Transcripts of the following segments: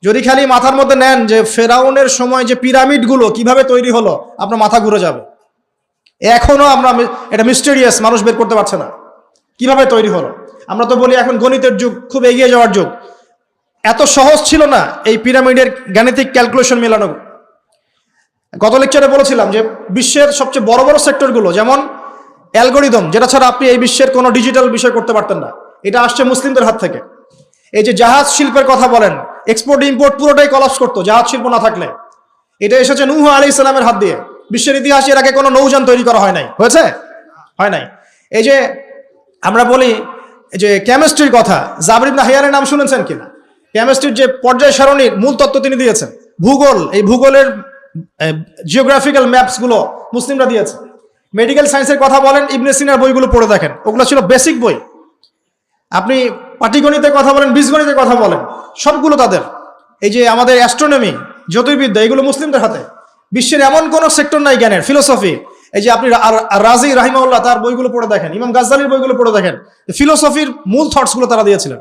যদি খালি মাথার মধ্যে নেন যে ফেরাউনের সময় যে পিরামিডগুলো কিভাবে তৈরি হলো, আপনার মাথা ঘুরে যাবে। এখনো আমরা এটা মিস্টেরিয়াস, মানুষ বের করতে পারছে না কিভাবে তৈরি হলো। আমরা তো বলি এখন গণিতের যুগ, খুব এগিয়ে যাওয়ার যুগ। এত সহজ ছিল না এই পিরামিডের গাণিতিক ক্যালকুলেশন মেলানো। গত লেকচারে বলেছিলাম যে বিশ্বের সবচেয়ে বড় বড় সেক্টরগুলো, যেমন অ্যালগোরিদম, যেটা ছাড়া আপনি এই বিশ্বের কোনো ডিজিটাল বিষয় করতে পারতেন না, এটা আসছে মুসলিমদের হাত থেকে। এই যে জাহাজ শিল্পের কথা বলেন, এক্সপোর্ট ইম্পোর্ট পুরোটাই কলাপস করতো জাহাজ শিল্প না থাকলে। এটা এসেছে নূহ আলাইহিস সালামের হাত দিয়ে। বিশ্বের ইতিহাসে এর আগে কোনো নৌযান তৈরি করা হয় নাই, হয়েছে? হয় নাই। এই যে আমরা বলি যে কেমিস্ট্রির কথা, জাবর ইবনে হাইয়ানের নাম শুনেছেন কিনা? কেমিস্ট্রির যে পর্যায় সারণীর মূল তত্ত্ব তিনি দিয়েছেন। ভূগোল, এই ভূগোলের জিওগ্রাফিক্যাল ম্যাপসগুলো মুসলিমরা দিয়েছে। মেডিকেল সায়েন্সের কথা বলেন, ইবনে সিনার বইগুলো পড়ে দেখেন, ওগুলো ছিল বেসিক বই। আপনি পাটিগণিতের কথা বলেন, বীজগণিতের কথা বলেন, সবগুলো তাদের। এই যে আমাদের অ্যাস্ট্রোনমি, জ্যোতির্বিদ্যা, এগুলো মুসলিমদের হাতে। বিশ্বের এমন কোনো সেক্টর নাই জ্ঞানের, ফিলোসফি। এই যে আপনি রাজি রাহিমাহুল্লাহ তার বইগুলো পড়ে দেখেন, ইমাম গাজ্জালির বইগুলো পড়ে দেখেন, ফিলোসফির মূল থটসগুলো তারা দিয়েছিলেন।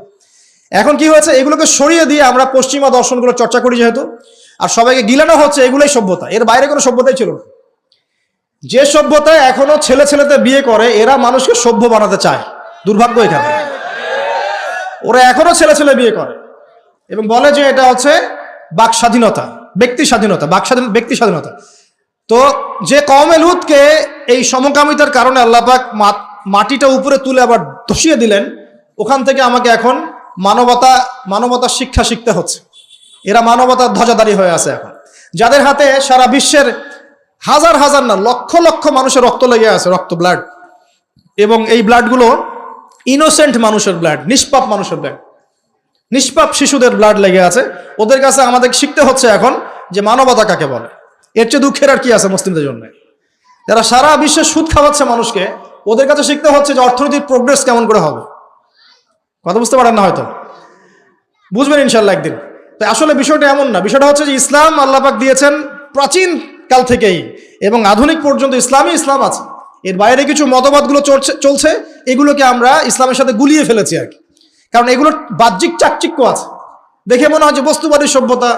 এখন কি হয়েছে, এগুলোকে সরিয়ে দিয়ে আমরা পশ্চিমা দর্শনগুলো চর্চা করি যেহেতু, আর সবাইকে গিলানো হচ্ছে এগুলোই সভ্যতা, এর বাইরে কোনো সভ্যতাই ছিল না। যে সভ্যতায় এখনো ছেলে ছেলেতে বিয়ে করে, এরা মানুষকে সভ্য বানাতে চায়। দুর্ভাগ্য এখানে, ওরা এখনো ছেলে ছেলে বিয়ে করে এবং বলে যে এটা হচ্ছে বাক স্বাধীনতা, ব্যক্তি স্বাধীনতা, ব্যক্তি স্বাধীনতা। তো যে কওমে লূতকে এই সমকামিতার কারণে আল্লাহ পাক মাটিটা উপরে তুলে আবার ধসিয়ে দিলেন, ওখান থেকে আমাকে এখন মানবতার শিক্ষা শিখতে হচ্ছে। এরা মানবতার ধ্বজাধারী হয়ে আছে এখন, যাদের হাতে সারা বিশ্বের হাজার হাজার না লক্ষ লক্ষ মানুষের রক্ত লেগে আছে, রক্ত, ব্লাড। এবং এই ব্লাডগুলো ইনোসেন্ট মানুষের ব্লাড, নিষ্পাপ মানুষের ব্লাড, নিষ্পাপ শিশুদের ব্লাড লেগে আছে। ওদের কাছে আমাদের শিখতে হচ্ছে এখন যে মানবতা কাকে বলে। এর চেয়ে দুঃখের আর কি আছে মুসলিমদের জন্য? যারা সারা বিশ্বে সুদ খাওয়াচ্ছে মানুষকে, ওদের কাছে শিখতে হচ্ছে যে অর্থনীতির প্রোগ্রেস কেমন করে হবে। কথা বুঝতে পারেন না হয়তো, বুঝবেন ইনশাল্লাহ একদিন। তাই আসলে বিষয়টা এমন না, বিষয়টা হচ্ছে যে ইসলাম আল্লাহ পাক দিয়েছেন প্রাচীন কাল থেকেই, এবং আধুনিক পর্যন্ত ইসলাম আছে। এর বাইরে কিছু মতবাদগুলো চলছে, এগুলোকে আমরা ইসলামের সাথে গুলিয়ে ফেলেছি আর কি। কারণ এগুলোর বাহ্যিক চাকচিক্য আছে, দেখে মনে হয় যে বস্তুবাদী সভ্যতা,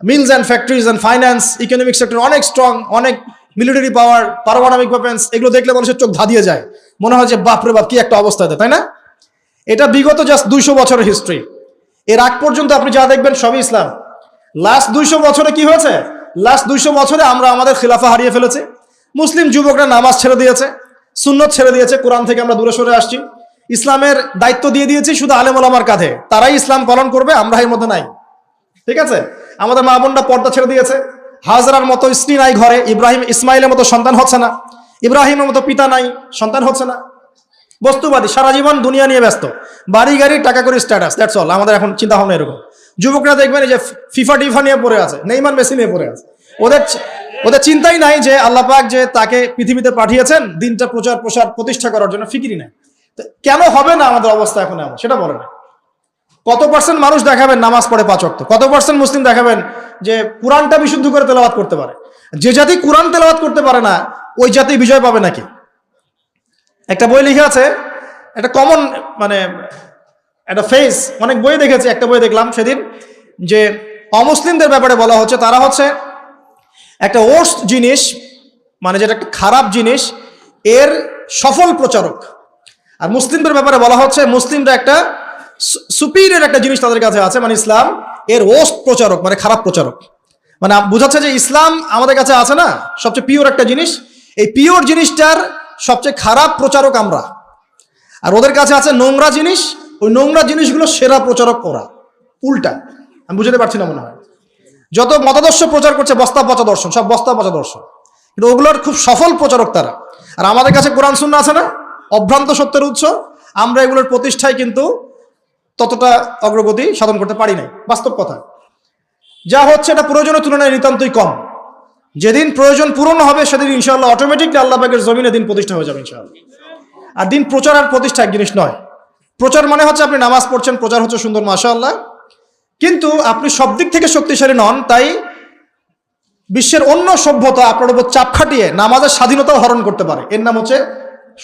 mills and factories and finance, economic sector অনেক স্ট্রং, অনেক মিলিটারি পাওয়ার, পারমাণবিক ওয়েপন্স, এগুলো দেখলে মানুষের চোখ ধাঁধিয়ে যায়, মনে হয় যে বাপরে বাপ কি একটা অবস্থা, তাই না? এটা বিগত জাস্ট 200 বছরের হিস্ট্রি। এর আগ পর্যন্ত আপনি যা দেখবেন সবই ইসলাম। লাস্ট 200 বছরে কি হয়েছে? লাস্ট 200 বছরে আমরা আমাদের খিলাফা হারিয়ে ফেলেছি। মুসলিম যুবকরা নামাজ ছেড়ে দিয়েছে, সুন্নত ছেড়ে দিয়েছে, কোরআন থেকে আমরা দূরে সরে আসছি। ইসলামের দায়িত্ব দিয়ে দিয়েছি শুধু আলেম ওলামার কাঁধে, তারাই ইসলাম পালন করবে, আমরা এর মধ্যে নাই। ঠিক আছে? আমাদের মা বোনরা পর্দা ছেড়ে দিয়েছে, হাজরার মতো স্ত্রী নাই ঘরে, ইসমাইলের মতো সন্তান হচ্ছে না, ইব্রাহিমের মতো পিতা নাই, সন্তান হচ্ছে না। বস্তুবাদী, সারা জীবন দুনিয়া নিয়ে ব্যস্ত, বাড়ি গাড়ি, টাকা করে, স্ট্যাটাস, দ্যাটস অল। আমাদের এখন চিন্তা ভাবনা এরকম। যুবকরা দেখবেন এই যে ফিফা টিফা নিয়ে পড়ে আছে, নেইমার মেসি নিয়ে পড়ে আছে। ওদের চিন্তাই নাই যে আল্লাহ পাক যে তাকে পৃথিবীতে পাঠিয়েছেন দিনটা প্রচার প্রসার প্রতিষ্ঠা করার জন্য, ফিকিরই নাই। কেন হবে না আমাদের অবস্থা এখন এমন, সেটা বলে না। কত পার্সেন্ট মানুষ দেখাবেন নামাজ পড়ে 5 ওয়াক্ত? কত পার্সেন্ট মুসলিম দেখাবেন যে কোরআনটা বিশুদ্ধ করে তেলাওয়াত করতে পারে? যে জাতি কোরআন তেলাওয়াত করতে পারে না, ওই জাতি বিজয় পাবে নাকি? একটা বই লিখে আছে, একটা কমন মানে একটা ফেস, অনেক বই দেখেছি, একটা বই দেখলাম সেদিন যে অমুসলিমদের ব্যাপারে বলা হচ্ছে তারা হচ্ছে একটা ওর্স্ট জিনিস, মানে যেটা একটা খারাপ জিনিস, এর সফল প্রচারক। আর মুসলিমদের ব্যাপারে বলা হচ্ছে মুসলিমরা একটা সুপিরিয়র একটা জিনিস তাদের কাছে আছে, মানে ইসলাম, এর ওর্স্ট প্রচারক, মানে খারাপ প্রচারক। মানে বোঝাচ্ছে যে ইসলাম আমাদের কাছে আছে না, সবচেয়ে পিওর একটা জিনিস, এই পিওর জিনিসটার সবচেয়ে খারাপ প্রচারক আমরা। আর ওদের কাছে আছে নোংরা জিনিস, ওই নোংরা জিনিসগুলো সেরা প্রচারক ওরা। উল্টা, আমি বুঝতে পারছি না মনে হয়। যত মতাদর্শ প্রচার করছে বস্তা পচা দর্শন, সব বস্তা পচা দর্শন, কিন্তু ওগুলোর খুব সফল প্রচারক তারা। আর আমাদের কাছে কোরআন সুন্নাহ আছে না, অভ্রান্ত সত্যের উৎস, আমরা এগুলোর প্রতিষ্ঠায় কিন্তু ততটা অগ্রগতি সাধন করতে পারি নাই। বাস্তব কথা, যা হচ্ছে এটা প্রয়োজনের তুলনায় নিতান্তই কম। যেদিন প্রয়োজন পূরণ হবে সেদিন ইনশাআল্লাহ অটোমেটিকলি আল্লাহ পাকের জমিনে দিন প্রতিষ্ঠা হয়ে যাবে ইনশাআল্লাহ। আর দিন প্রচার আর প্রতিষ্ঠা এক জিনিস নয়। প্রচার মানে হচ্ছে আপনি নামাজ পড়ছেন, প্রচার হচ্ছে সুন্দর, মাশাআল্লাহ, কিন্তু আপনি সব দিক থেকে শক্তিশালী নন, তাই বিশ্বের অন্য সভ্যতা আপনার উপর চাপ খাটিয়ে নামাজের স্বাধীনতাও হরণ করতে পারে। এর নাম হচ্ছে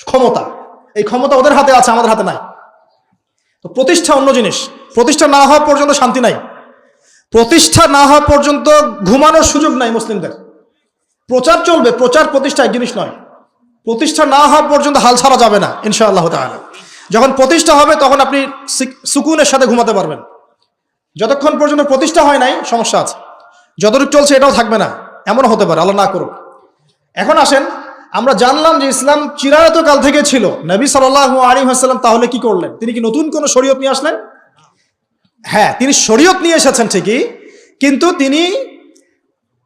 ক্ষমতা। এই ক্ষমতা ওদের হাতে আছে, আমাদের হাতে নাই। তো প্রতিষ্ঠা অন্য জিনিস, প্রতিষ্ঠা না হওয়া পর্যন্ত শান্তি নাই। প্রতিষ্ঠা না হওয়া পর্যন্ত ঘুমানোর সুযোগ নাই মুসলিমদের। প্রচার চলবে, প্রচার প্রতিষ্ঠা এক জিনিস নয়। প্রতিষ্ঠা না হওয়া পর্যন্ত হাল ছাড়া যাবে না ইনশাআল্লাহ তাআলা। যখন প্রতিষ্ঠা হবে তখন আপনি সুকুনের সাথে ঘুমাতে পারবেন। যতক্ষণ পর্যন্ত প্রতিষ্ঠা হয় নাই সমস্যা আছে, যতটুকু চলছে এটাও থাকবে না, এমনও হতে পারে, আল্লাহ না করুক। এখন আসেন, আমরা জানলাম যে ইসলাম চিরায়ত কাল থেকে ছিল। নবী সাল্লাল্লাহু আলাইহি ওয়াসাল্লাম তাহলে কি করলেন? তিনি কি নতুন কোন শরীয়ত নিয়ে আসলেন? হ্যাঁ, তিনি শরীয়ত নিয়ে এসেছেন ঠিকই, কিন্তু তিনি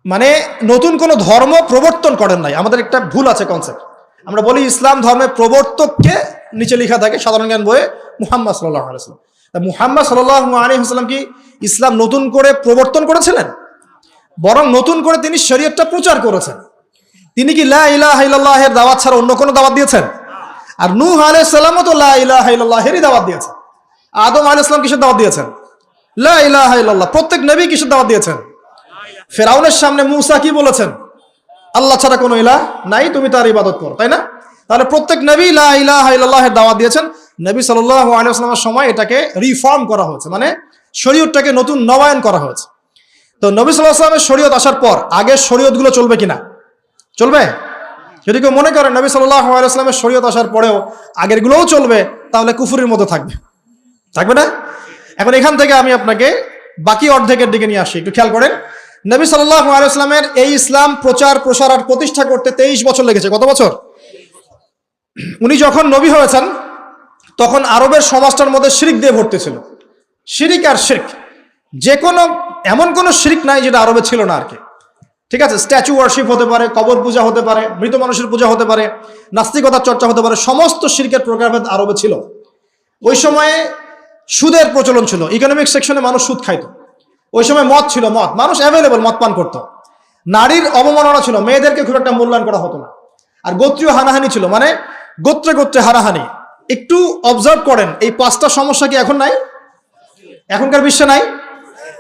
মানে নতুন কোনো ধর্ম প্রবর্তন করেন নাই। আমাদের একটা ভুল আছে কনসেপ্ট, আমরা বলি ইসলাম ধর্মের প্রবর্তককে নিচে লেখা থাকে সাধারণ জ্ঞান বইয়ে মুহাম্মদ সাল্লাল্লাহু আলাইহি ওয়াসাল্লাম। মুহাম্মদ সাল্লাল্লাহু আলাইহি ওয়াসাল্লাম কি ইসলাম নতুন করে প্রবর্তন করেছিলেন? বরং নতুন করে তিনি শরীয়তটা প্রচার করেছেন। তিনি কি লা ইলাহা ইল্লাল্লাহের দাওয়াত ছাড়া অন্য কোনো দাওয়াত দিয়েছেন? আর নূহ আলাইহিস সালামও তো লা ইলাহা ইল্লাল্লাহেরই দাওয়াত দিয়েছেন। আদম আলাইহিস সালাম কিসের দাওয়াত দিয়েছেন? লা ইলাহা ইল্লাল্লাহ। প্রত্যেক নবী কিসের দাওয়াত দিয়েছেন? ফেরাউনের সামনে মুসা কি বলেছেন? আল্লাহ ছাড়া কোনো ইলাহ নাই, তুমি তার ইবাদত করো, তাই না? তাহলে প্রত্যেক নবী লা ইলাহা ইল্লাল্লাহের দাওয়াত দিয়েছেন। নবী সাল্লাল্লাহু আলাইহি ওয়াসাল্লামের সময় এটাকে রিফর্ম করা হয়েছে, মানে শরীয়তটাকে নতুন নবায়ন করা হয়েছে। তো নবী সাল্লাল্লাহু আলাইহি ওয়াসাল্লামের শরীয়ত আসার পর আগের শরীয়তগুলো চলবে কিনা? চলবে? যদি কেউ মনে করেন নবী সাল্লাল্লাহু আলাইহি ওয়াসাল্লামের শরীয়ত আসার পরেও আগেরগুলোও চলবে, তাহলে কুফরের মধ্যে থাকবে, থাকবে না? এখন এখান থেকে আমি আপনাকে বাকি অর্ধেকের দিকে নিয়ে আসি, একটু খেয়াল করেন। নবী সাল্লাল্লাহু আলাইহি ওয়াসাল্লামের এই ইসলাম প্রচার প্রসার আর প্রতিষ্ঠা করতে 23 বছর লেগেছে। কত বছর? উনি যখন নবী হয়েছেন তখন আরবের সমাজটার মধ্যে শিরক দিয়ে ভর্তি ছিল। শিরিক আর শিরক, যে কোনো এমন কোনো শিরক নাই যেটা আরবে ছিল না আর কি। ঠিক আছে, স্ট্যাচু ওয়ার্শিপ হতে পারে, কবর পূজা হতে পারে, মৃত মানুষের পূজা হতে পারে, নাস্তিকতার চর্চা হতে পারে, সমস্ত শিরকের প্রকারভেদ আরবে ছিল। ওই সময়ে সুদের প্রচলন ছিল, ইকোনমিক সেকশনে মানুষ সুদ খাইতো। ওই সময় মদ ছিল, মদ মানুষ অ্যাভেলেবল মদ পান করতো। নারীর অবমাননা ছিল, মেয়েদেরকে খুব একটা মূল্যায়ন করা হতো না। আর গোত্রীয় হানাহানি ছিল, মানে গোত্রে গোত্রে হানাহানি। একটু অবজার্ভ করেন, এই 5টা সমস্যা কি এখন নাই? এখনকার বিশ্বে নাই,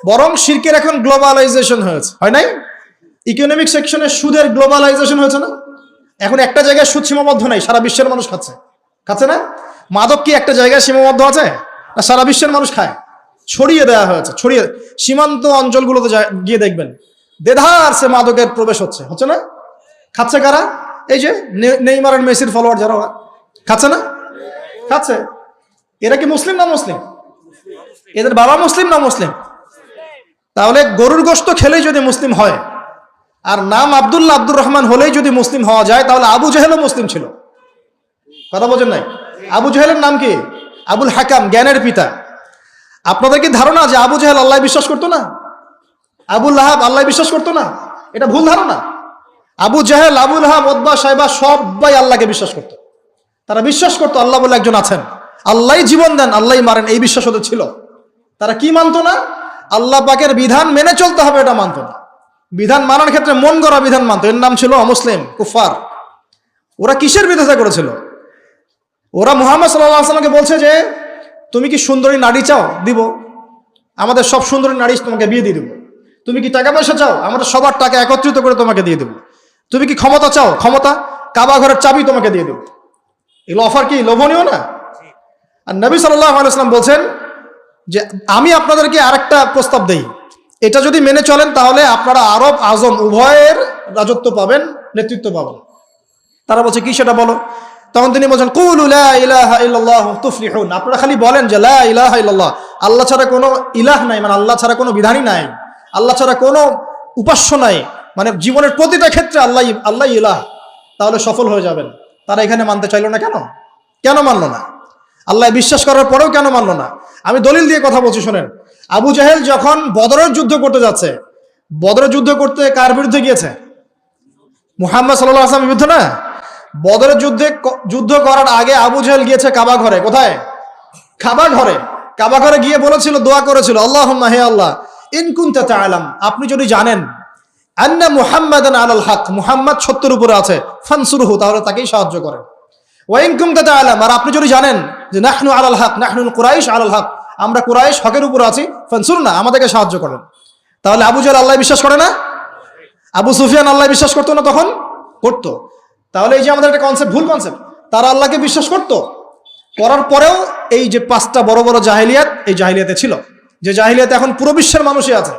বরং শিরকের এখন গ্লোবালাইজেশন হয়েছে, হয় নাই? ইকোনমিক সেকশনে সুদের গ্লোবালাইজেশন হয়েছে না? এখন একটা জায়গায় সুদ সীমাবদ্ধ নাই, সারা বিশ্বের মানুষ খাচ্ছে, খাচ্ছে না? মাদক কি একটা জায়গায় সীমাবদ্ধ আছে? না সারা বিশ্বের মানুষ খায়? ছড়িয়ে দেওয়া হয়েছে, ছড়িয়ে। সীমান্ত অঞ্চলগুলোতে গিয়ে দেখবেন দেধার সে মাদকের প্রবেশ হচ্ছে, হচ্ছে না? খাচ্ছে কারা? এই যে নেইমার আর মেসির ফলোয়ার যারা, খাচ্ছে না? খাচ্ছে। এরা কি মুসলিম না মুসলিম? এদের বাবা মুসলিম না মুসলিম? তাহলে গরুর গোশত খেলেই যদি মুসলিম হয়, আর নাম আব্দুল্লাহ আব্দুর রহমান হলেই যদি মুসলিম হওয়া যায়, তাহলে আবু জেহেলও মুসলিম ছিল। কথা বোঝেন নাই? আবু জেহেলের নাম কি? আবুল হাকাম, জ্ঞানের পিতা। আপনাদের কি ধারণা যে আবু জেহেল আল্লাহ বিশ্বাস করতো না? আবুল লাহাব আল্লাহ বিশ্বাস করতো না? এটা ভুল ধারণা। আবু জেহেল, আবুল লাহাব, উতবা, সাইবা সবাই আল্লাহকে বিশ্বাস করতো। তারা বিশ্বাস করতো আল্লাহ বলে একজন আছেন, আল্লাহই জীবন দেন, আল্লাহই মারেন, এই বিশ্বাস ওদের ছিল। তারা কি মানতো না? আল্লাহ পাকের বিধান মেনে চলতে হবে, এটা মানতো না। বিধান মানার ক্ষেত্রে মন গড়া বিধান মানতো, এর নাম ছিল অমুসলিম, কুফার। ওরা কিসের বিরোধিতা করেছিল? ওরা মুহাম্মদ সাল্লাল্লাহু আলাইহি ওয়াসাল্লামকে বলছে যে তুমি কি সুন্দরী নারী চাও? দিব, আমাদের সব সুন্দরী নারী তোমাকে বিয়ে দিয়ে দেবো। তুমি কি টাকা পয়সা চাও? আমাদের সবার টাকা একত্রিত করে তোমাকে দিয়ে দেবো। তুমি কি ক্ষমতা চাও? ক্ষমতা, কাবা ঘরের চাবি তোমাকে দিয়ে দেবো। এগুলো অফার কি লোভনীয় না? আর নবী সাল্লাল্লাহু আলাইহি ওয়াসাল্লাম বলছেন যে আমি আপনাদেরকে আরেকটা প্রস্তাব দেই, এটা যদি মেনে চলেন তাহলে আপনারা আরব আজম উভয়ের রাজত্ব পাবেন, নেতৃত্ব পাবেন। তারা বলছে কি সেটা বলো? তখন তিনি বলছেন কুলু লা ইলাহা ইল্লাল্লাহ তুফলিহুন। আপনারা খালি বলেন যে লা ইলাহা ইল্লাল্লাহ, আল্লাহ ছাড়া কোনো ইলাহ নাই, মানে আল্লাহ ছাড়া কোনো বিধানই নাই, আল্লাহ ছাড়া কোনো উপাস্য নাই, মানে জীবনের প্রতিটা ক্ষেত্রে আল্লাহ আল্লাহ ইলাহ, তাহলে সফল হয়ে যাবেন। তারা এখানে মানতে চাইলো না কেন? কেন মানলো না? আল্লাহ বিশ্বাস করার পরেও কেন মানলো না? আমি দলিল দিয়ে কথা বলছি, শোনেন। আবু জেহেল যখন বদরের যুদ্ধ করতে যাচ্ছে, বদরের যুদ্ধ করতে কার বিরুদ্ধে গিয়েছে? মুহাম্মদ সাল্লাল্লাহু আলাইহি ওয়াসাল্লামের বিরুদ্ধে না। বদরের যুদ্ধ করার আগে আবু জেহেল গিয়েছে কাবা ঘরে। কোথায়? কাবা ঘরে। কাবা ঘরে গিয়ে বলেছিল, দোয়া করেছিল, আল্লাহুম্মা, হে আল্লাহ, ইন কুনতা তাআলাম, আপনি যদি জানেন, আন্না মুহাম্মাদান আলাল হক, মুহাম্মদ সত্যের উপরে আছে, ফানসুরহু, তাহলে তাকেই সাহায্য করেন। ওয়া ইন কুনতা তাআলাম, আর আপনি যদি জানেন যে নাহনু আলাল হক, নাহনুল কুরাইশ আলাল হক, আমরা কুরাইশ হকের উপরে আছি, ফানসুরনা, আমাদেরকে সাহায্য করেন। তাহলে আবু জেহেল আল্লাহ বিশ্বাস করে না? আবু সুফিয়ান আল্লাহ বিশ্বাস করতো না? তখন করতো। তাহলে এই যে আমাদের একটা কনসেপ্ট, ভুল কনসেপ্ট। তারা আল্লাহকে বিশ্বাস করতো, করার পরেও এই যে 5টা বড় বড় জাহেলিয়াত, এই জাহেলিয়াতে ছিল, যে জাহেলিয়াতে এখন পুরো বিশ্বের মানুষই আছে।